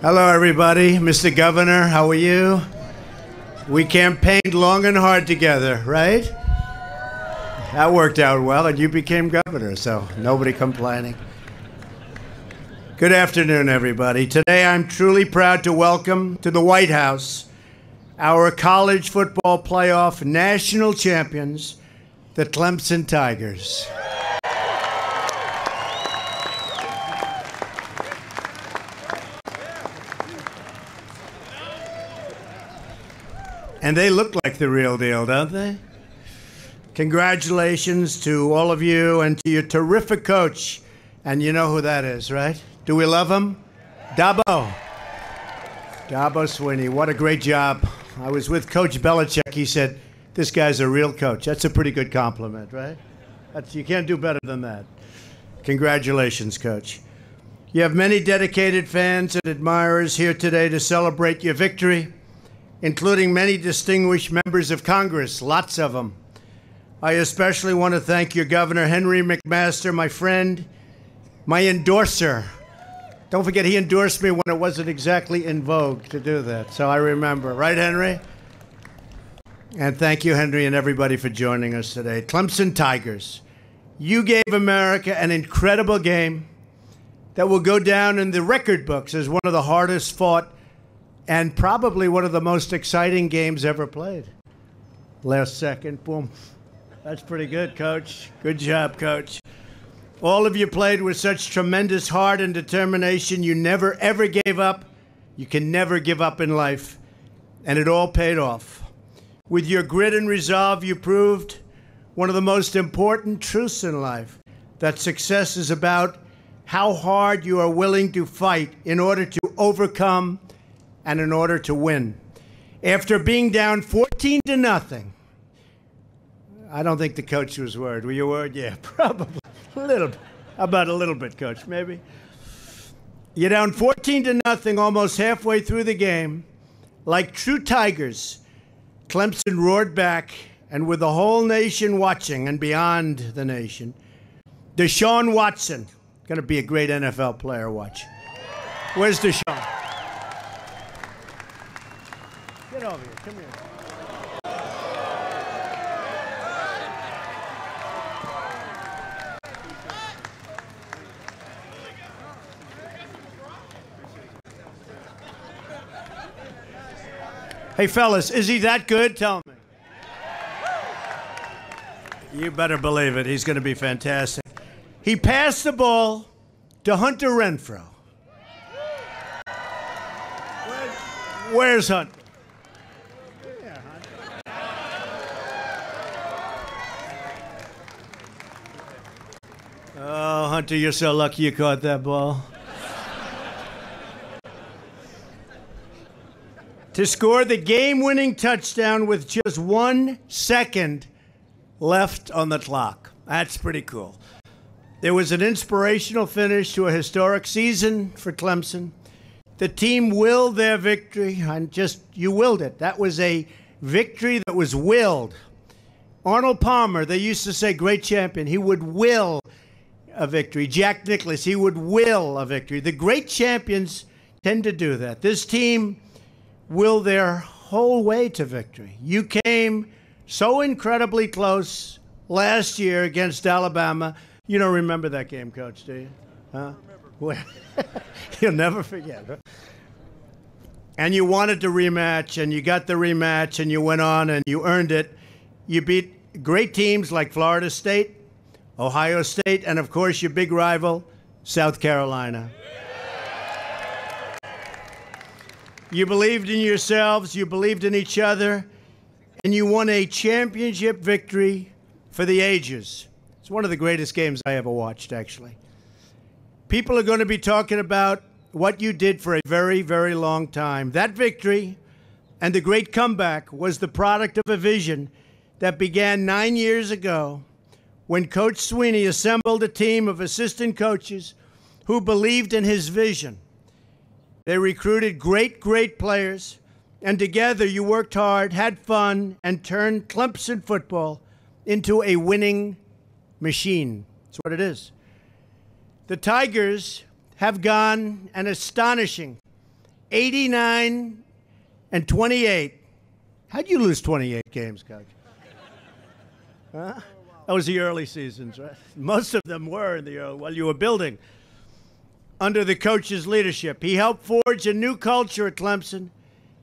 Hello, everybody. Mr. Governor, how are you? We campaigned long and hard together, right? That worked out well, and you became governor, so nobody complaining. Good afternoon, everybody. Today, I'm truly proud to welcome to the White House our college football playoff national champions, the Clemson Tigers. And they look like the real deal, don't they? Congratulations to all of you and to your terrific coach. And you know who that is, right? Do we love him? Dabo Swinney. What a great job. I was with Coach Belichick. He said, this guy's a real coach. That's a pretty good compliment, right? You can't do better than that. Congratulations, Coach. You have many dedicated fans and admirers here today to celebrate your victory, including many distinguished members of Congress, lots of them. I especially want to thank your Governor, Henry McMaster, my friend, my endorser. Don't forget, he endorsed me when it wasn't exactly in vogue to do that, so I remember. Right, Henry? And thank you, Henry, and everybody for joining us today. Clemson Tigers, you gave America an incredible game that will go down in the record books as one of the hardest fought and probably one of the most exciting games ever played. Last second, boom. That's pretty good, Coach. Good job, Coach. All of you played with such tremendous heart and determination. You never, ever gave up. You can never give up in life. And it all paid off. With your grit and resolve, you proved one of the most important truths in life, that success is about how hard you are willing to fight in order to overcome and in order to win. After being down 14-0, I don't think the coach was worried. Were you worried? Yeah, probably. A little bit. How about a little bit, Coach? Maybe. You're down 14-0 almost halfway through the game. Like true Tigers, Clemson roared back, and with the whole nation watching and beyond the nation, Deshaun Watson, going to be a great NFL player, watch. Where's Deshaun? Get over here. Come here. Hey, fellas, is he that good? Tell me. You better believe it. He's going to be fantastic. He passed the ball to Hunter Renfrow. Where's Hunter? Yeah, Hunter. Oh, Hunter, you're so lucky you caught that ball. To score the game-winning touchdown with just 1 second left on the clock. That's pretty cool. There was an inspirational finish to a historic season for Clemson. The team willed their victory, and you willed it. That was a victory that was willed. Arnold Palmer, they used to say, great champion, he would will a victory. Jack Nicklaus, he would will a victory. The great champions tend to do that. This team will their whole way to victory. You came so incredibly close last year against Alabama. You don't remember that game, Coach, do you? Huh? Well, you'll never forget. Huh? And you wanted the rematch, and you got the rematch, and you went on, and you earned it. You beat great teams like Florida State, Ohio State, and, of course, your big rival, South Carolina. You believed in yourselves, you believed in each other, and you won a championship victory for the ages. It's one of the greatest games I ever watched, actually. People are going to be talking about what you did for a very, very long time. That victory and the great comeback was the product of a vision that began 9 years ago when Coach Swinney assembled a team of assistant coaches who believed in his vision. They recruited great, great players, and together you worked hard, had fun, and turned Clemson football into a winning machine. That's what it is. The Tigers have gone an astonishing 89-28. How'd you lose 28 games, Coach? Huh? That was the early seasons, right? Most of them were in the early, while you were building. Under the coach's leadership, he helped forge a new culture at Clemson.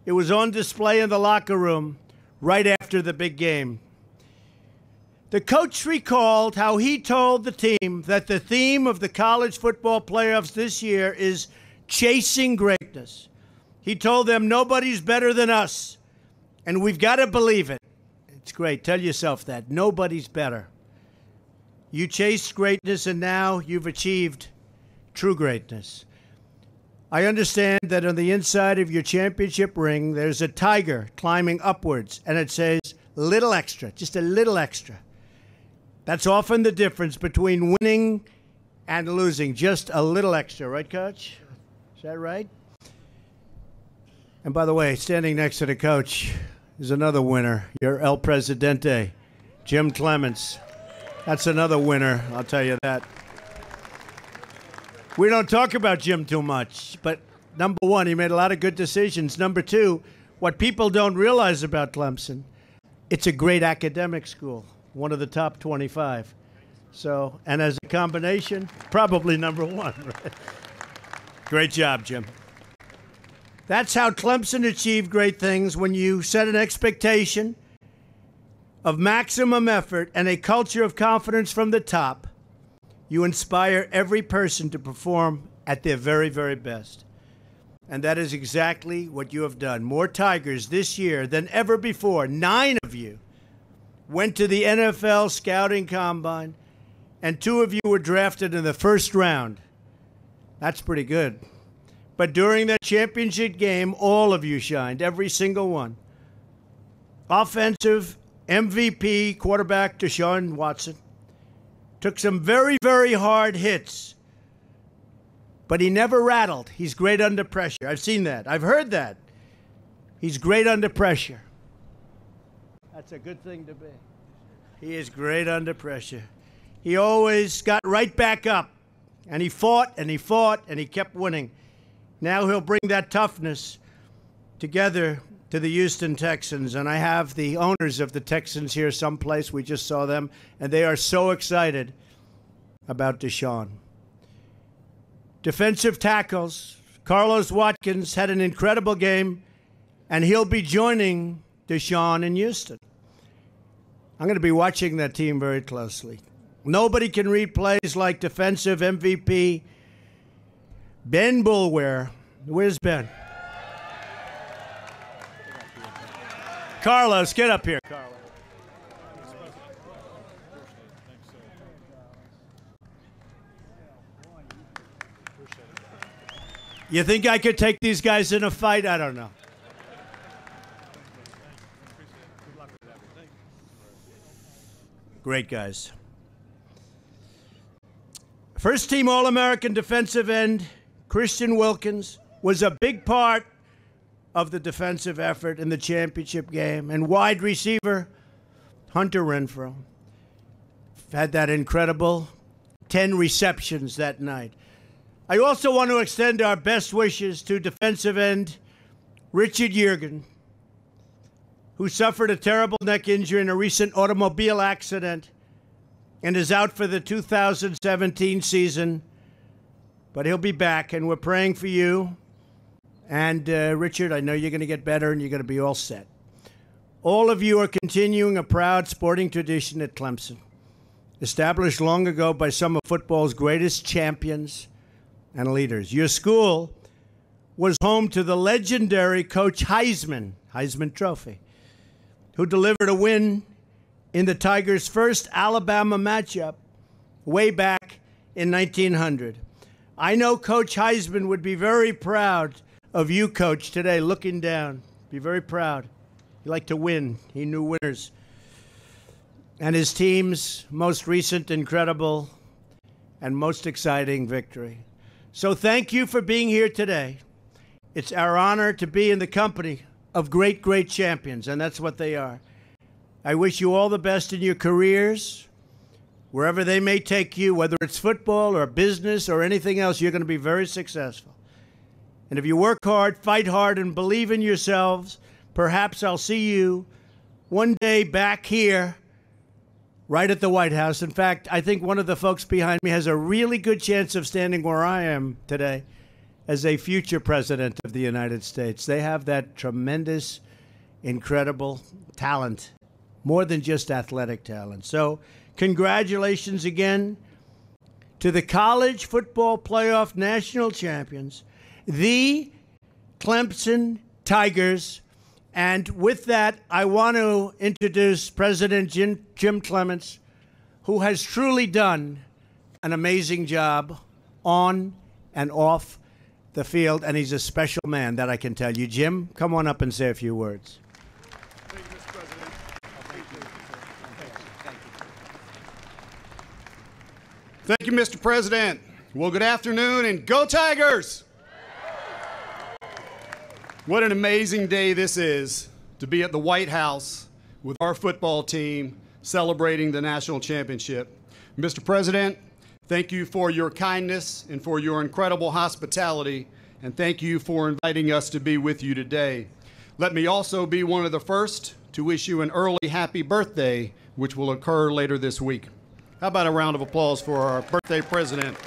It was on display in the locker room right after the big game. The coach recalled how he told the team that the theme of the college football playoffs this year is chasing greatness. He told them nobody's better than us, and we've got to believe it. It's great. Tell yourself that. Nobody's better. You chased greatness, and now you've achieved true greatness. I understand that on the inside of your championship ring, there's a tiger climbing upwards, and it says, little extra, just a little extra. That's often the difference between winning and losing, just a little extra. Right, Coach? Is that right? And by the way, standing next to the coach is another winner, your El Presidente, Jim Clements. That's another winner, I'll tell you that. We don't talk about Jim too much, but number one, he made a lot of good decisions. Number two, what people don't realize about Clemson, it's a great academic school, one of the top 25. So, and as a combination, probably number one. Right? Great job, Jim. That's how Clemson achieved great things, when you set an expectation of maximum effort and a culture of confidence from the top. You inspire every person to perform at their very, very best. And that is exactly what you have done. More Tigers this year than ever before. 9 of you went to the NFL Scouting Combine, and 2 of you were drafted in the first round. That's pretty good. But during that championship game, all of you shined, every single one. Offensive MVP quarterback Deshaun Watson took some very, very hard hits, but he never rattled. He's great under pressure. I've seen that. I've heard that. He's great under pressure. That's a good thing to be. He is great under pressure. He always got right back up, and he fought, and he fought, and he kept winning. Now he'll bring that toughness together to the Houston Texans, and I have the owners of the Texans here someplace. We just saw them, and they are so excited about Deshaun. Defensive tackles, Carlos Watkins had an incredible game, and he'll be joining Deshaun in Houston. I'm going to be watching that team very closely. Nobody can read plays like defensive MVP Ben Bulwer. Where's Ben? Carlos, get up here, Carlos. You think I could take these guys in a fight? I don't know. Great guys. First team All-American defensive end, Christian Wilkins, was a big part of the defensive effort in the championship game. And wide receiver, Hunter Renfrow, had that incredible 10 receptions that night. I also want to extend our best wishes to defensive end Richard Yergin, who suffered a terrible neck injury in a recent automobile accident and is out for the 2017 season. But he'll be back, and we're praying for you. And Richard, I know you're going to get better and you're going to be all set. All of you are continuing a proud sporting tradition at Clemson, established long ago by some of football's greatest champions and leaders. Your school was home to the legendary Coach Heisman Trophy, who delivered a win in the Tigers' first Alabama matchup way back in 1900. I know Coach Heisman would be very proud of you, Coach, today, looking down. Be very proud. He liked to win. He knew winners. And his team's most recent, incredible, and most exciting victory. So thank you for being here today. It's our honor to be in the company of great, great champions, and that's what they are. I wish you all the best in your careers, wherever they may take you, whether it's football or business or anything else. You're going to be very successful. And if you work hard, fight hard, and believe in yourselves, perhaps I'll see you one day back here, right at the White House. In fact, I think one of the folks behind me has a really good chance of standing where I am today as a future president of the United States. They have that tremendous, incredible talent, more than just athletic talent. So congratulations again to the college football playoff national champions, the Clemson Tigers. And with that, I want to introduce President Jim Clements, who has truly done an amazing job on and off the field, and he's a special man, that I can tell you. Jim, come on up and say a few words. Thank you, Mr. President. Thank you, Mr. President. Well, good afternoon, and go Tigers! What an amazing day this is to be at the White House with our football team celebrating the national championship. Mr. President, thank you for your kindness and for your incredible hospitality, and thank you for inviting us to be with you today. Let me also be one of the first to wish you an early happy birthday, which will occur later this week. How about a round of applause for our birthday president?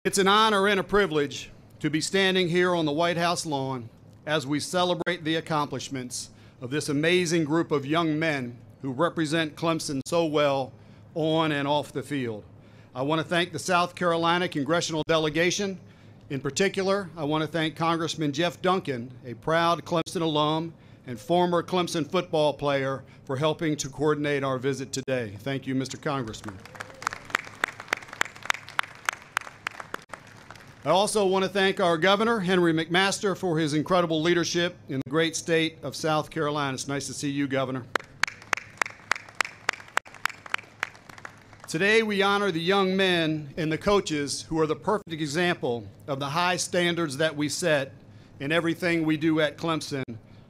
It's an honor and a privilege to be standing here on the White House lawn as we celebrate the accomplishments of this amazing group of young men who represent Clemson so well on and off the field. I want to thank the South Carolina congressional delegation. In particular, I want to thank Congressman Jeff Duncan, a proud Clemson alum and former Clemson football player, for helping to coordinate our visit today. Thank you, Mr. Congressman. I also want to thank our governor, Henry McMaster, for his incredible leadership in the great state of South Carolina. It's nice to see you, Governor. Today, we honor the young men and the coaches who are the perfect example of the high standards that we set in everything we do at Clemson,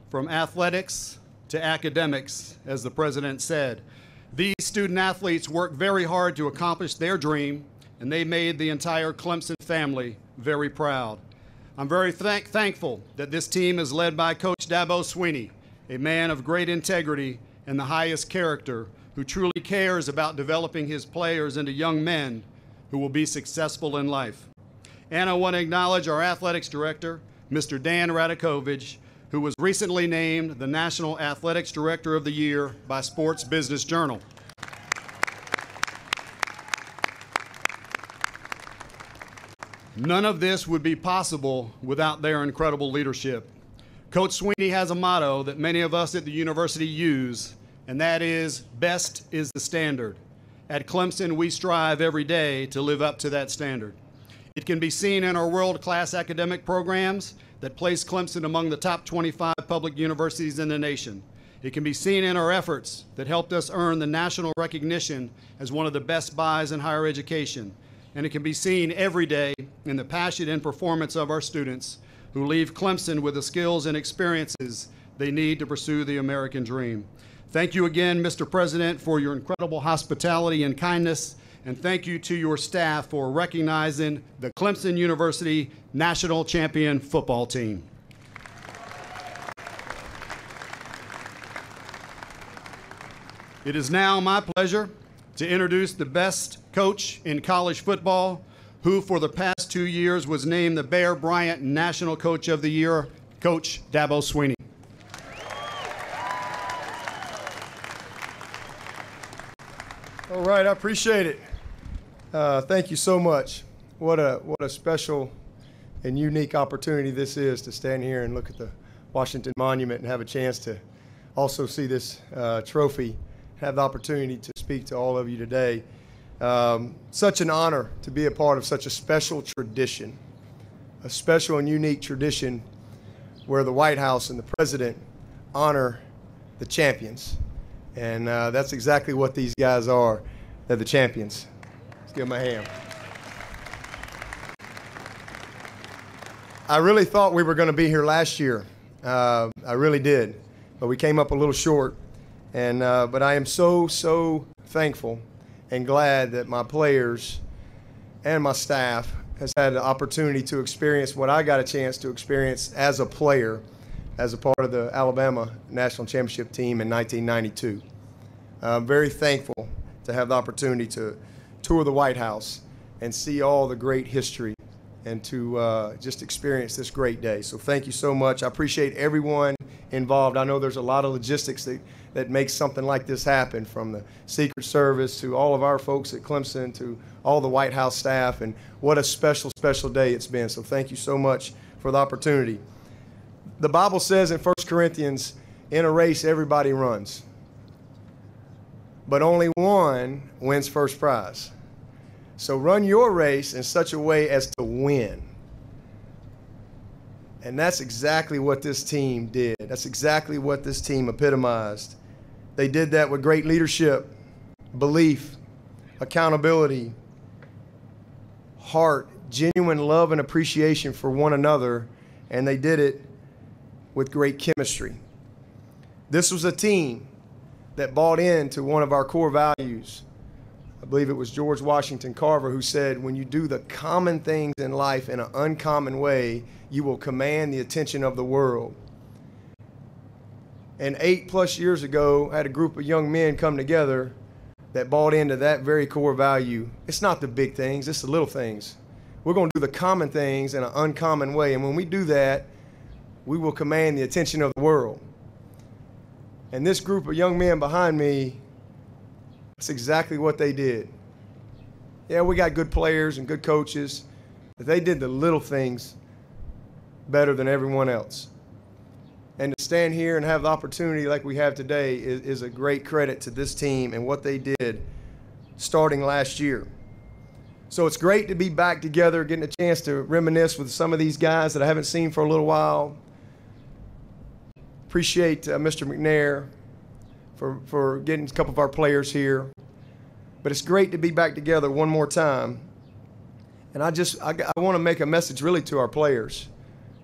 from athletics to academics, as the president said. These student athletes work very hard to accomplish their dream, and they made the entire Clemson family very proud. I'm very thankful that this team is led by Coach Dabo Swinney, a man of great integrity and the highest character, who truly cares about developing his players into young men who will be successful in life. And I want to acknowledge our athletics director, Mr. Dan Radakovich, who was recently named the National Athletics Director of the Year by Sports Business Journal. None of this would be possible without their incredible leadership. Coach Swinney has a motto that many of us at the university use, and that is, best is the standard. At Clemson, we strive every day to live up to that standard. It can be seen in our world-class academic programs that place Clemson among the top 25 public universities in the nation. It can be seen in our efforts that helped us earn the national recognition as one of the best buys in higher education. And it can be seen every day in the passion and performance of our students who leave Clemson with the skills and experiences they need to pursue the American dream. Thank you again, Mr. President, for your incredible hospitality and kindness, and thank you to your staff for recognizing the Clemson University National Champion football team. It is now my pleasure to introduce the best coach in college football, who for the past 2 years was named the Bear Bryant National Coach of the Year, Coach Dabo Swinney. All right, I appreciate it. Thank you so much. What a special and unique opportunity this is to stand here and look at the Washington Monument and have a chance to also see this trophy, have the opportunity to speak to all of you today. Such an honor to be a part of such a special tradition, a special and unique tradition where the White House and the President honor the champions. And that's exactly what these guys are. They're the champions. Let's give them a hand. I really thought we were going to be here last year. I really did. But we came up a little short. But I am so thankful and glad that my players and my staff has had the opportunity to experience what I got a chance to experience as a player, as a part of the Alabama National Championship team in 1992. I'm very thankful to have the opportunity to tour the White House and see all the great history and to just experience this great day. So thank you so much. I appreciate everyone involved. I know there's a lot of logistics that makes something like this happen, from the Secret Service to all of our folks at Clemson to all the White House staff, and what a special, special day it's been. So thank you so much for the opportunity. The Bible says in 1 Corinthians, in a race everybody runs, but only one wins first prize. So run your race in such a way as to win. And that's exactly what this team did. That's exactly what this team epitomized. They did that with great leadership, belief, accountability, heart, genuine love and appreciation for one another, and they did it with great chemistry. This was a team that bought into one of our core values. I believe it was George Washington Carver who said, when you do the common things in life in an uncommon way, you will command the attention of the world. And 8+ years ago, I had a group of young men come together that bought into that very core value. It's not the big things, it's the little things. We're going to do the common things in an uncommon way. And when we do that, we will command the attention of the world. And this group of young men behind me, that's exactly what they did. Yeah, we got good players and good coaches, but they did the little things better than everyone else. And to stand here and have the opportunity like we have today is a great credit to this team and what they did starting last year. So it's great to be back together, getting a chance to reminisce with some of these guys that I haven't seen for a little while. Appreciate Mr. McNair for getting a couple of our players here. But it's great to be back together one more time. And I want to make a message really to our players,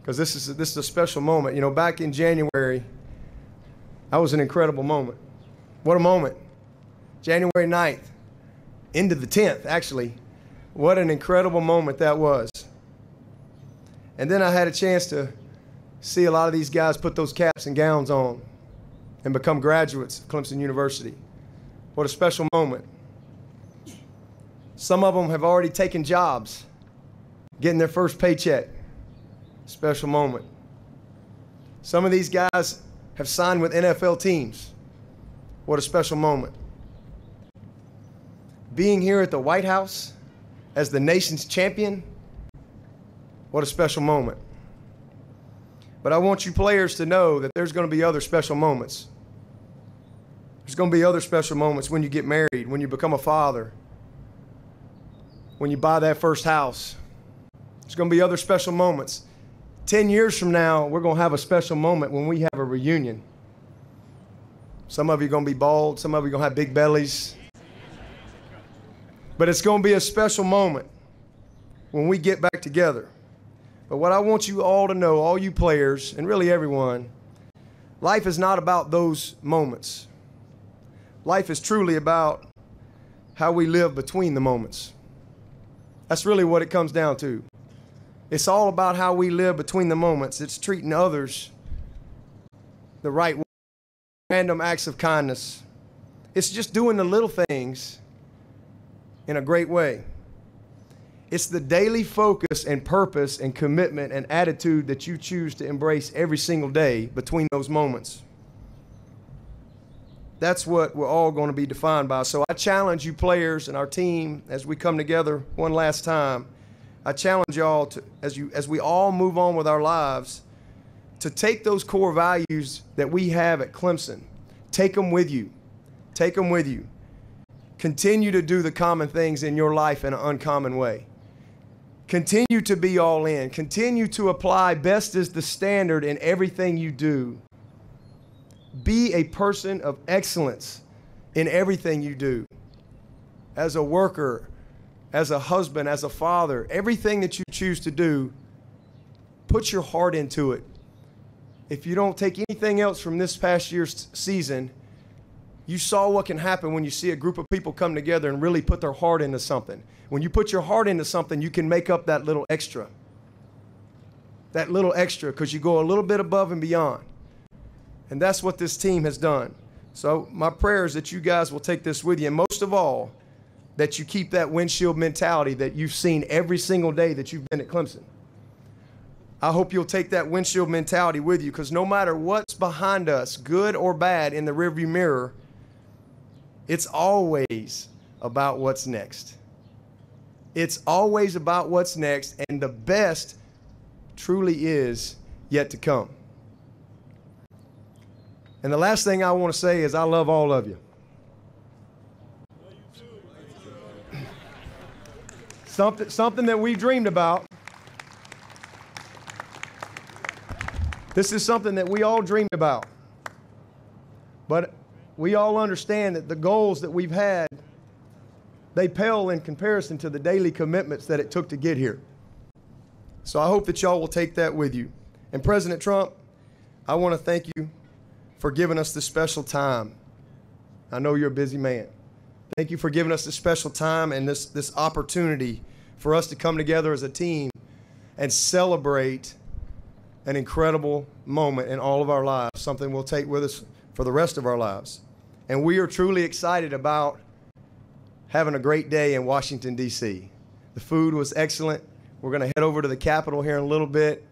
because this is a special moment. You know, back in January, that was an incredible moment. What a moment. January 9th, into the 10th, actually. What an incredible moment that was. And then I had a chance to see a lot of these guys put those caps and gowns on and become graduates of Clemson University. What a special moment. Some of them have already taken jobs, getting their first paycheck. Special moment. Some of these guys have signed with NFL teams. What a special moment. Being here at the White House as the nation's champion, what a special moment. But I want you players to know that there's going to be other special moments. There's going to be other special moments when you get married, when you become a father, when you buy that first house. There's going to be other special moments. 10 years from now, we're going to have a special moment when we have a reunion. Some of you are going to be bald. Some of you are going to have big bellies. But it's going to be a special moment when we get back together. But what I want you all to know, all you players, and really everyone, life is not about those moments. Life is truly about how we live between the moments. That's really what it comes down to. It's all about how we live between the moments. It's treating others the right way, random acts of kindness. It's just doing the little things in a great way. It's the daily focus and purpose and commitment and attitude that you choose to embrace every single day between those moments. That's what we're all going to be defined by. So I challenge you players and our team as we come together one last time. I challenge y'all to, as we all move on with our lives, to take those core values that we have at Clemson, take them with you. Take them with you. Continue to do the common things in your life in an uncommon way. Continue to be all in. Continue to apply best is the standard in everything you do. Be a person of excellence in everything you do. As a worker, as a husband, as a father, everything that you choose to do, put your heart into it. If you don't take anything else from this past year's season, You saw what can happen when you see a group of people come together and really put their heart into something. When you put your heart into something, you can make up that little extra. That little extra, because you go a little bit above and beyond. And that's what this team has done. So my prayer is that you guys will take this with you. And most of all, that you keep that windshield mentality that you've seen every single day that you've been at Clemson. I hope you'll take that windshield mentality with you, because no matter what's behind us, good or bad, in the rearview mirror, it's always about what's next. It's always about what's next, and the best truly is yet to come. And the last thing I want to say is I love all of you. Something that we dreamed about. This is something that we all dreamed about. But we all understand that the goals that we've had, they pale in comparison to the daily commitments that it took to get here. So I hope that y'all will take that with you. And President Trump, I want to thank you for giving us this special time. I know you're a busy man. Thank you for giving us this special time and this opportunity for us to come together as a team and celebrate an incredible moment in all of our lives, something we'll take with us for the rest of our lives. And we are truly excited about having a great day in Washington, D.C. The food was excellent. We're going to head over to the Capitol here in a little bit.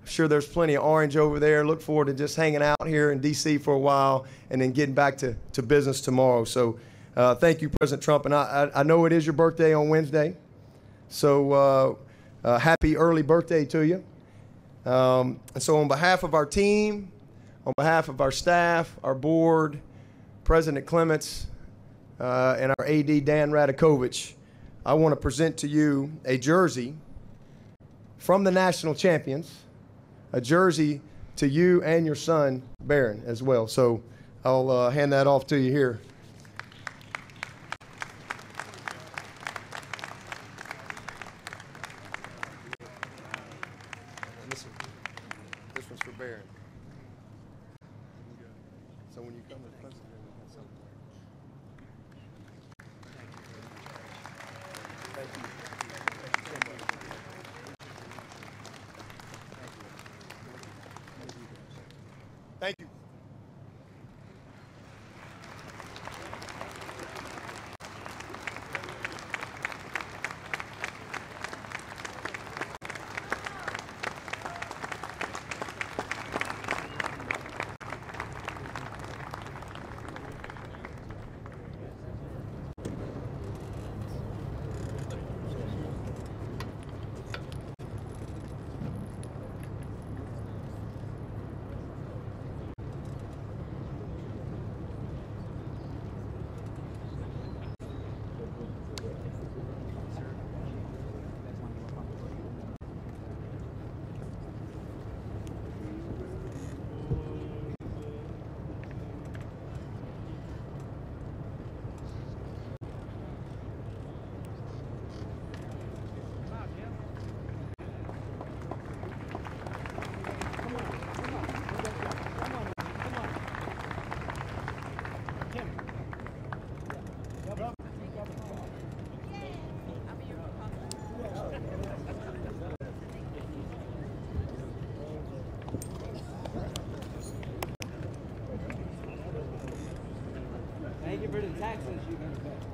I'm sure there's plenty of orange over there. Look forward to just hanging out here in D.C. for a while and then getting back to business tomorrow. So thank you, President Trump. And I know it is your birthday on Wednesday. So happy early birthday to you. And so on behalf of our team, on behalf of our staff, our board, President Clements, and our AD, Dan Radakovich, I want to present to you a jersey from the national champions, a jersey to you and your son, Barron, as well. So I'll hand that off to you here. This one's for Barron. So when you come to Clemson, that's something. Thank you. Thank you. Thank you for the taxes you got.